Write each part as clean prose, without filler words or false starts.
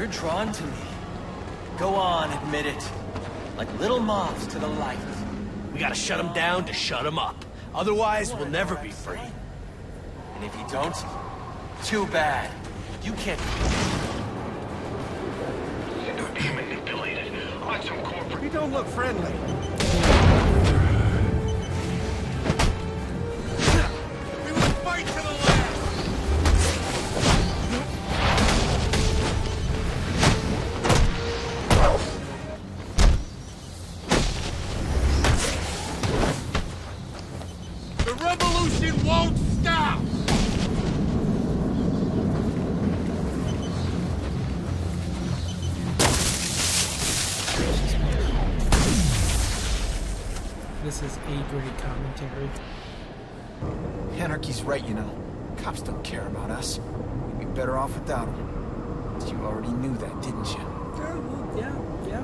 You're drawn to me. Go on, admit it. Like little moths to the light. We gotta shut him down to shut him up. Otherwise, we'll never be free. And if you don't, too bad. You can't... Manipulated. On some corporate... You don't look friendly. We will fight to the last! The revolution won't stop! This is A-grade commentary. Anarchy's right, you know. Cops don't care about us. We'd be better off without them. You already knew that, didn't you? Yeah.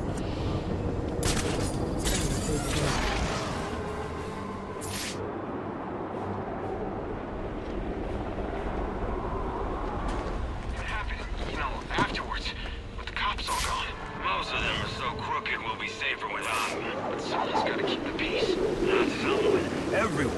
What happened, afterwards, with the cops all gone? Most of them are so crooked we'll be safer without them. But someone's gotta keep the peace. Not someone. Everyone.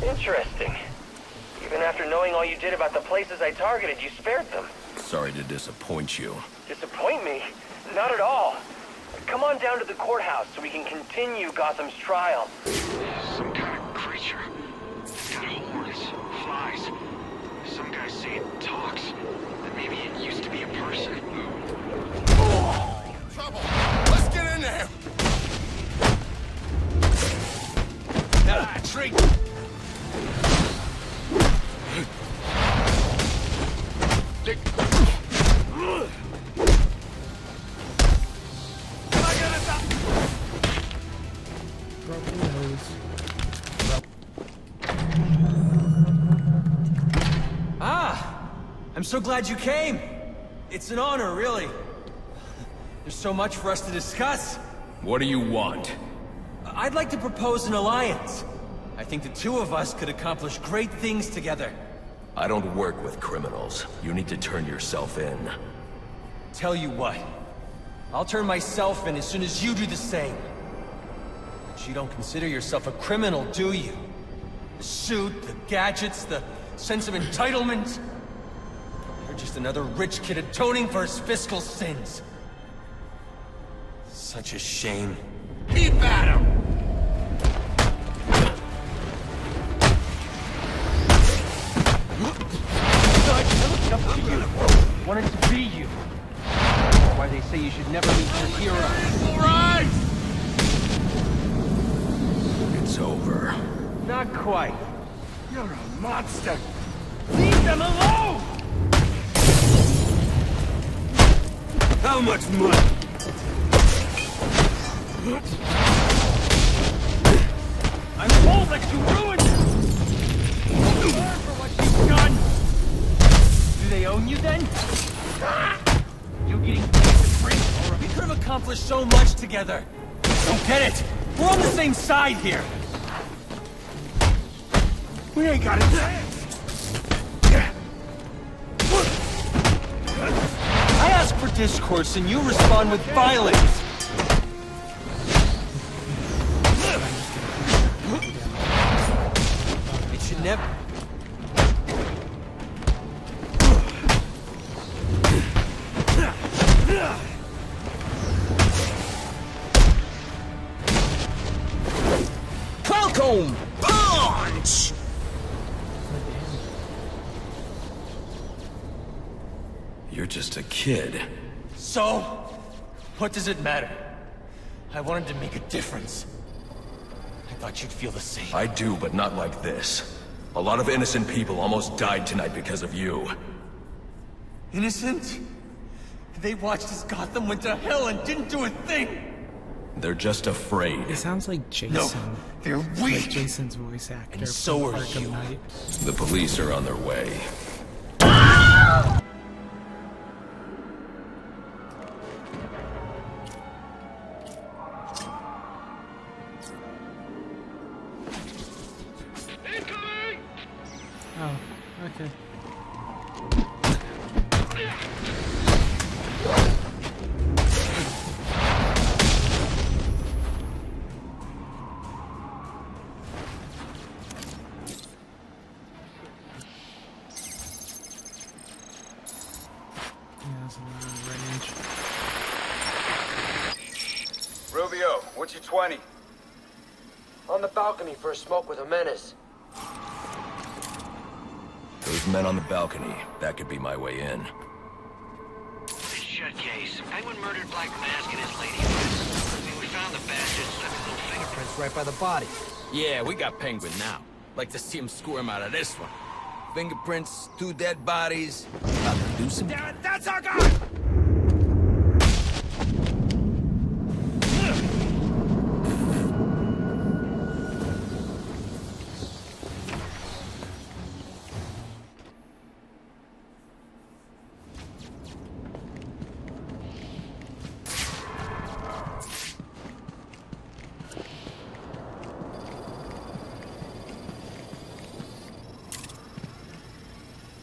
Interesting. Even after knowing all you did about the places I targeted, you spared them. Sorry to disappoint you. Disappoint me? Not at all. Come on down to the courthouse so we can continue Gotham's trial. Some kind of creature. It's got horns, flies. Some guys say it talks. That maybe it used to be a person. Trouble! Let's get in there! Treat! Broken nose. I'm so glad you came. It's an honor, really. There's so much for us to discuss. What do you want? I'd like to propose an alliance. I think the two of us could accomplish great things together. I don't work with criminals. You need to turn yourself in. Tell you what, I'll turn myself in as soon as you do the same. But you don't consider yourself a criminal, do you? The suit, the gadgets, the sense of entitlement. You're just another rich kid atoning for his fiscal sins. Such a shame. Keep at him! I looked up to you. Wanted to be you. Why they say you should never meet your hero. Alright! It's over. Not quite. You're a monster! Leave them alone! How much money? I'm told that you ruined them! Learn for what you've done! Do they own you then? You getting paid to drink? We could have accomplished so much together. Don't get it! We're on the same side here! We ain't got a chance! I ask for discourse and you respond with violence! It should never... Falcon! Punch! You're just a kid. So? What does it matter? I wanted to make a difference. I thought you'd feel the same. I do, but not like this. A lot of innocent people almost died tonight because of you. Innocent? They watched as Gotham went to hell and didn't do a thing! They're just afraid. It sounds like Jason. No, they're Like weak! Jason's voice actor. And so from are Arkham you. Knight. The police are on their way. Oh, okay. Yeah, that's a lot of range. Rubio, what's your 20? On the balcony for a smoke with a menace. Those men on the balcony, that could be my way in. Shut case. Penguin murdered Black Mask and his lady friend. I mean, we found the bastards. Left his little fingerprints right by the body. Yeah, we got Penguin now. Like to see him squirm out of this one. Fingerprints, 2 dead bodies. About to do some... Damn it, that's our guy!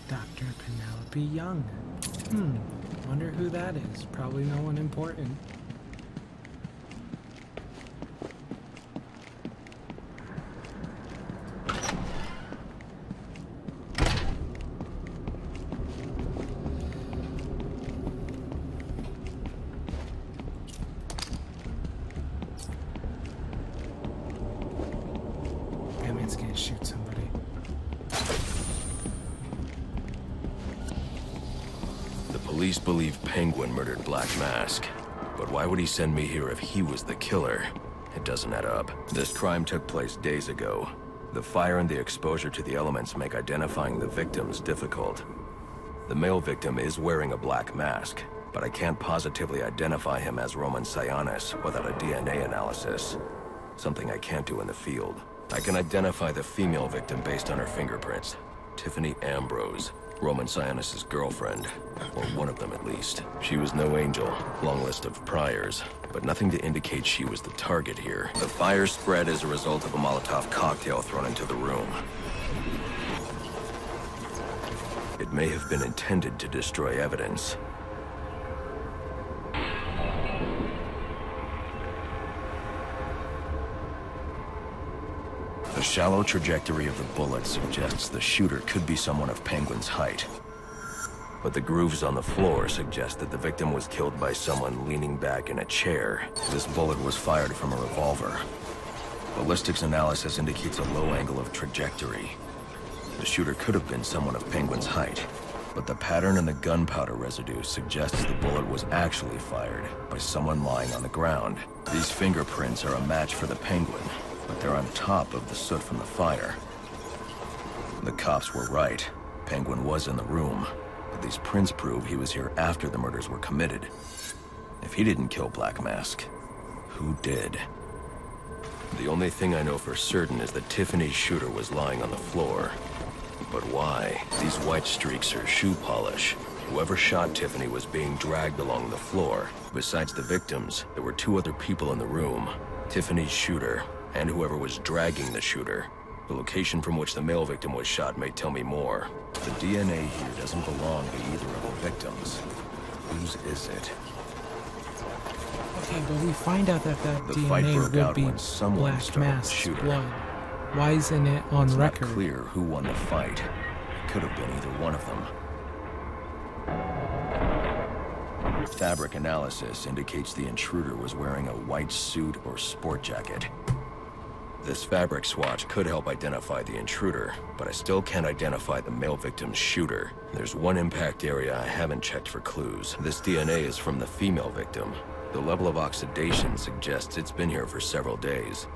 Dr. Penelope Young. Wonder who that is. Probably no one important. Batman's gonna shoot somebody. The police believe Penguin murdered Black Mask. But why would he send me here if he was the killer? It doesn't add up. This crime took place days ago. The fire and the exposure to the elements make identifying the victims difficult. The male victim is wearing a black mask, but I can't positively identify him as Roman Sionis without a DNA analysis. Something I can't do in the field. I can identify the female victim based on her fingerprints. Tiffany Ambrose, Roman Sionis' girlfriend, or one of them at least. She was no angel, long list of priors, but nothing to indicate she was the target here. The fire spread as a result of a Molotov cocktail thrown into the room. It may have been intended to destroy evidence. The shallow trajectory of the bullet suggests the shooter could be someone of Penguin's height. But the grooves on the floor suggest that the victim was killed by someone leaning back in a chair. This bullet was fired from a revolver. Ballistics analysis indicates a low angle of trajectory. The shooter could have been someone of Penguin's height, but the pattern in the gunpowder residue suggests the bullet was actually fired by someone lying on the ground. These fingerprints are a match for the Penguin, but they're on top of the soot from the fire. The cops were right. Penguin was in the room, but these prints prove he was here after the murders were committed. If he didn't kill Black Mask, who did? The only thing I know for certain is that Tiffany's shooter was lying on the floor. But why? These white streaks are shoe polish. Whoever shot Tiffany was being dragged along the floor. Besides the victims, there were 2 other people in the room. Tiffany's shooter, and whoever was dragging the shooter. The location from which the male victim was shot may tell me more. The DNA here doesn't belong to either of the victims. Whose is it? Okay, but we find out that The fight DNA broke would out be when someone Black started the Mask's shooter. blood. Why isn't it on It's record? not clear who won the fight. It could have been either one of them. Fabric analysis indicates the intruder was wearing a white suit or sport jacket. This fabric swatch could help identify the intruder, but I still can't identify the male victim's shooter. There's one impact area I haven't checked for clues. This DNA is from the female victim. The level of oxidation suggests it's been here for several days.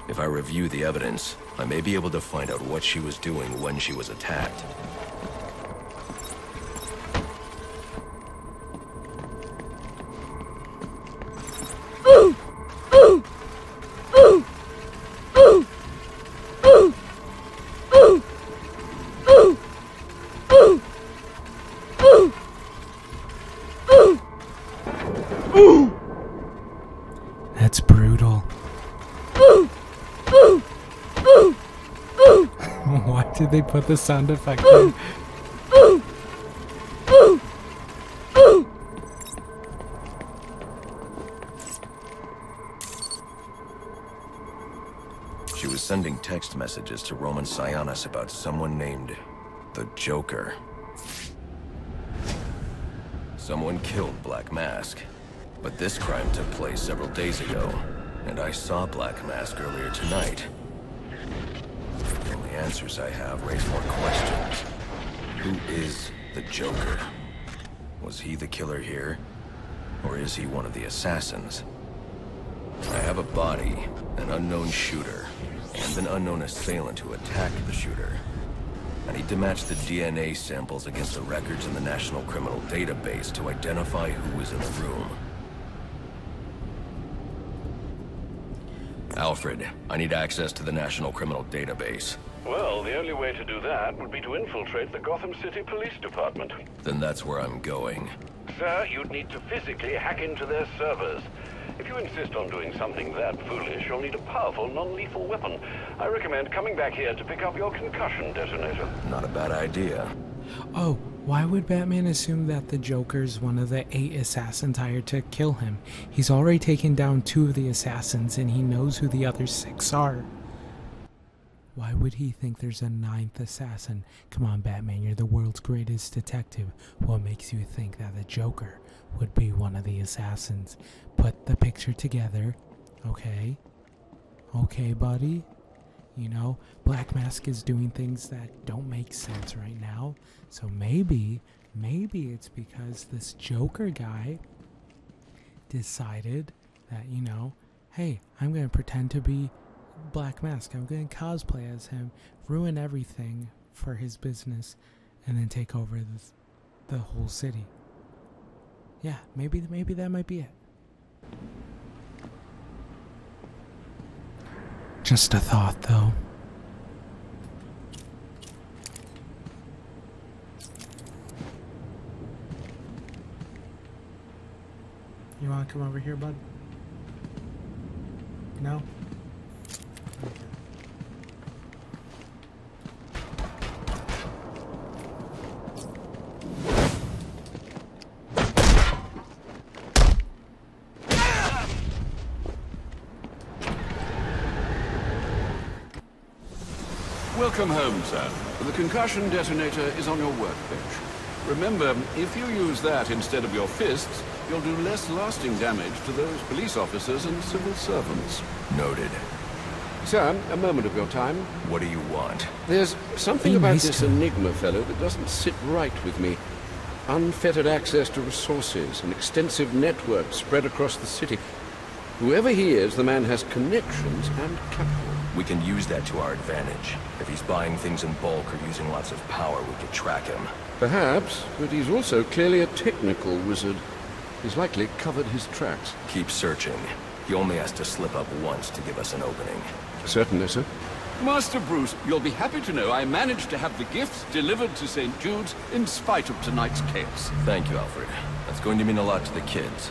If I review the evidence, I may be able to find out what she was doing when she was attacked. That's brutal. Why did they put the sound effect in? She was sending text messages to Roman Sionis about someone named the Joker. Someone killed Black Mask, but this crime took place several days ago, and I saw Black Mask earlier tonight. The only answers I have raise more questions. Who is the Joker? Was he the killer here? Or is he one of the assassins? I have a body, an unknown shooter, and an unknown assailant who attacked the shooter. I need to match the DNA samples against the records in the National Criminal Database to identify who was in the room. Alfred, I need access to the National Criminal Database. Well, the only way to do that would be to infiltrate the Gotham City Police Department. Then that's where I'm going. Sir, you'd need to physically hack into their servers. If you insist on doing something that foolish, you'll need a powerful, non-lethal weapon. I recommend coming back here to pick up your concussion detonator. Not a bad idea. Oh, why would Batman assume that the Joker's one of the 8 assassins hired to kill him? He's already taken down 2 of the assassins, and he knows who the other 6 are. Why would he think there's a 9th assassin? Come on, Batman, you're the world's greatest detective. What makes you think that the Joker would be one of the assassins? Put the picture together, okay? Okay, buddy? You know, Black Mask is doing things that don't make sense right now. So maybe it's because this Joker guy decided that, you know, hey, I'm going to pretend to be Black Mask. I'm going to cosplay as him, ruin everything for his business, and then take over the whole city. Yeah, maybe that might be it. Just a thought, though. You want to come over here, bud? No? Okay. Welcome home, sir. The concussion detonator is on your workbench. Remember, if you use that instead of your fists, you'll do less lasting damage to those police officers and civil servants. Noted. Sir, a moment of your time. What do you want? There's something Be about nice this to him. Enigma fellow that doesn't sit right with me. Unfettered access to resources, an extensive network spread across the city. Whoever he is, the man has connections and capital. We can use that to our advantage. If he's buying things in bulk or using lots of power, we can track him. Perhaps, but he's also clearly a technical wizard. He's likely covered his tracks. Keep searching. He only has to slip up once to give us an opening. Certainly, sir. Master Bruce, you'll be happy to know I managed to have the gifts delivered to St. Jude's in spite of tonight's chaos. Thank you, Alfred. That's going to mean a lot to the kids.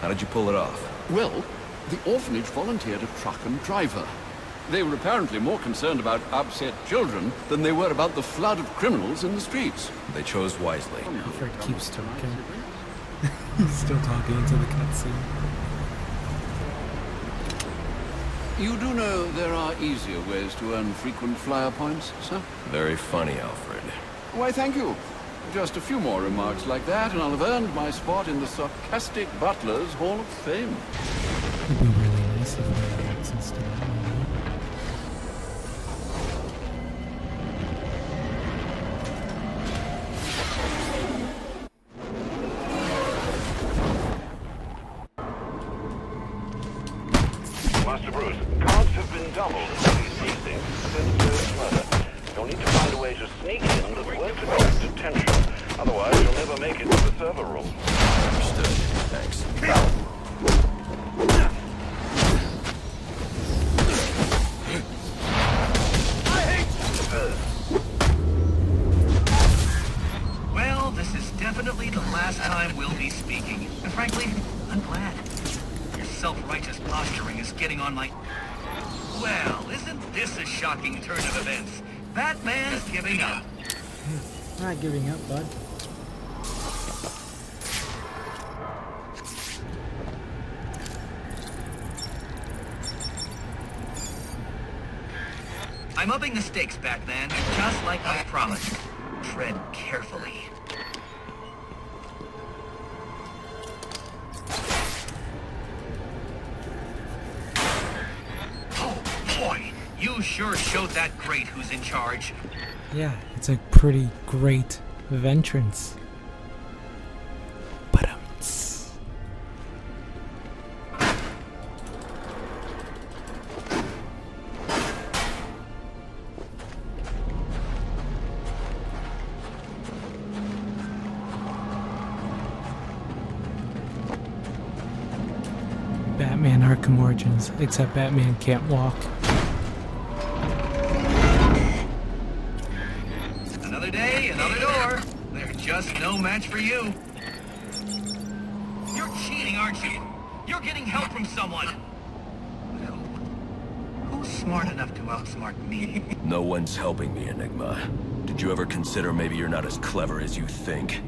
How did you pull it off? Well, the orphanage volunteered a truck and driver. They were apparently more concerned about upset children than they were about the flood of criminals in the streets. They chose wisely. Alfred keeps talking. He's still talking into the cutscene. You do know there are easier ways to earn frequent flyer points, sir? Very funny, Alfred. Why, thank you. Just a few more remarks like that, and I'll have earned my spot in the sarcastic Butler's Hall of Fame. It'd be really nice if we first murder. You'll need to find a way to sneak in that won't attract attention. Otherwise, you'll never make it to the server room. Understood. Thanks. Well, this is definitely the last time we'll be speaking. And frankly, I'm glad. Your self-righteous posturing is getting on my... Well, isn't this a shocking turn of events? Batman's giving up. I'm not giving up, bud. I'm upping the stakes, Batman, just like I promised. Tread carefully. Oh, boy! You sure showed that great who's in charge. Yeah, it's a pretty great entrance. But Batman Arkham Origins, except Batman can't walk. Another day, another door. They're just no match for you. You're cheating, aren't you? You're getting help from someone. Who's smart enough to outsmart me? No one's helping me, Enigma. Did you ever consider maybe you're not as clever as you think?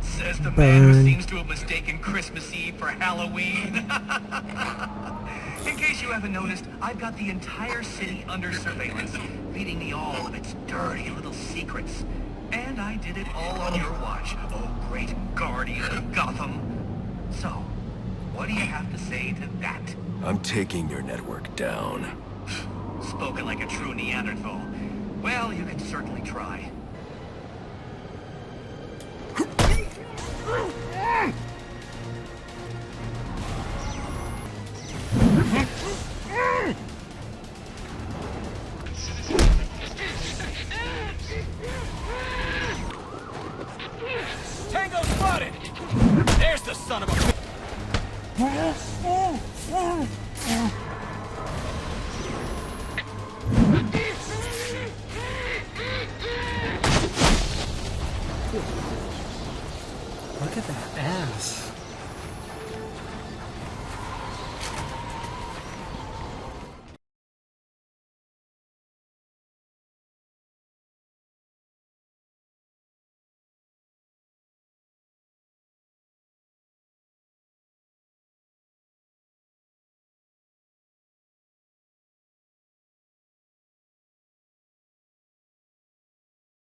Says the man who seems to have mistaken Christmas Eve for Halloween. In case you haven't noticed, I've got the entire city under surveillance, feeding me all of its dirty little secrets. And I did it all on your watch, oh great guardian of Gotham. So, what do you have to say to that? I'm taking your network down. Spoken like a true Neanderthal. Well, you can certainly try. Tango spotted! There's the son of a... Look at that ass.